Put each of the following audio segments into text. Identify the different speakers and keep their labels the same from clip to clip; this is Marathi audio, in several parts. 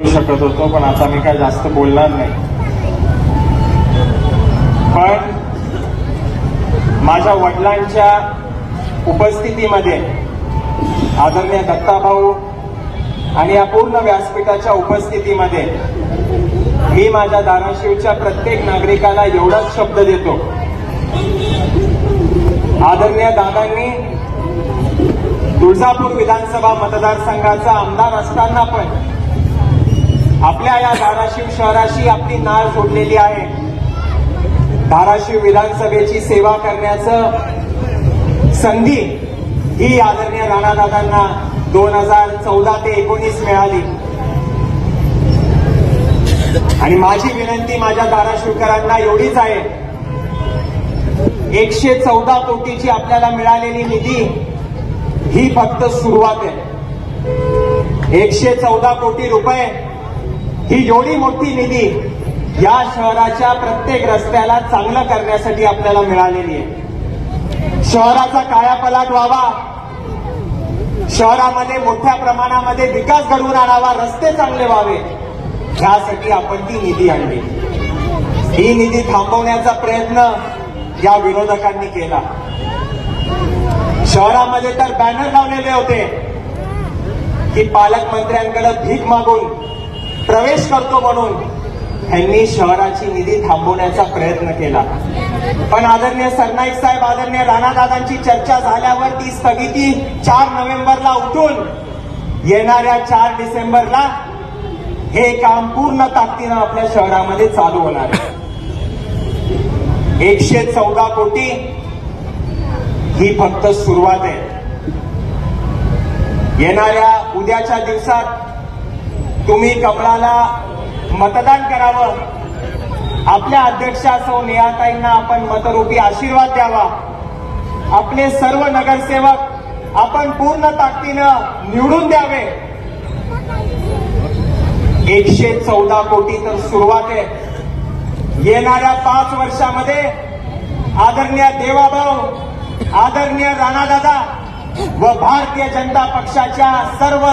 Speaker 1: शकत होतो, पण आता मी काय जास्त बोलणार नाही. पण माझ्या वडिलांच्या उपस्थितीमध्ये आदरणीय दत्ताभाऊ आणि या पूर्ण व्यासपीठाच्या उपस्थितीमध्ये मी माझ्या धाराशिवच्या प्रत्येक नागरिकाला एवढाच शब्द देतो. आदरणीय दादांनी तुळजापूर विधानसभा मतदारसंघाचा आमदार असताना पण आपल्या या धाराशिव शहराशी आपली नाळ जोडलेली आहे. धाराशिव विधानसभेची सेवा करण्याचं संधी ही आदरणीय राणादादांना 2014 ते 19 मिळाली. आणि माझी विनंती माझ्या धाराशिवकरांना एवढीच आहे, 114 कोटीची आपल्याला मिळालेली निधी ही फक्त सुरुवात आहे. 114 कोटी रुपये ही एवढी मोठी निधी या शहराच्या प्रत्येक रस्त्याला चांगलं करण्यासाठी आपल्याला मिळालेली आहे. शहराचा कायापालट व्हावा, शहरामध्ये मोठ्या प्रमाणामध्ये विकास घडवून आणावा, रस्ते चांगले व्हावे, यासाठी आपण ती निधी आणली. ही निधी थांबवण्याचा प्रयत्न या विरोधकांनी केला. शहरामध्ये तर बॅनर लावलेले होते की पालकमंत्र्यांकडे भीक मागून प्रवेश करतो म्हणून त्यांनी शहराची निधी थांबवण्याचा प्रयत्न केला. पण आदरणीय सरनाईक साहेब, आदरणीय राणादादांची चर्चा झाल्यावर ती स्थगिती 4 नोव्हेंबरला उठून येणाऱ्या 4 डिसेंबरला हे काम पूर्ण ताकदीनं आपल्या शहरामध्ये चालू होणार आहे. 114 कोटी ही फक्त सुरुवात आहे. येणाऱ्या उद्याच्या दिवसात तुम्ही कमळाला मतदान करावं, आपल्या अध्यक्षा सौ नेहाताईंना आपण मतरूपी आशीर्वाद द्यावा. आपले सर्व नगरसेवक आपण पूर्ण ताकदीनं निवडून द्यावे. 114 कोटी तर सुरुवात आहे. येणाऱ्या 5 वर्षामध्ये आदरणीय देवाभाऊ, आदरणीय राणादादा व भारतीय जनता पक्षाच्या सर्व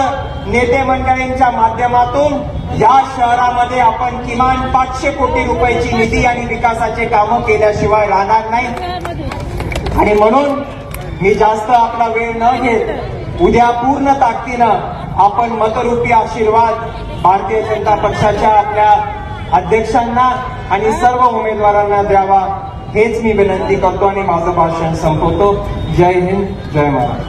Speaker 1: नेते मंडळींच्या माध्यमातून या शहरामध्ये आपण किमान 500 कोटी रुपयाची निधी आणि विकासाचे कामं केल्याशिवाय राहणार नाही. आणि म्हणून मी जास्त आपला वेळ न घेत उद्या पूर्ण ताकदीनं आपण मतरूपी आशीर्वाद भारतीय जनता पक्षाच्या आपल्या अध्यक्षांना आणि सर्व उमेदवारांना द्यावा, हेच मी विनंती करतो आणि माझं भाषण संपवतो. जय हिंद, जय महाराष्ट्र.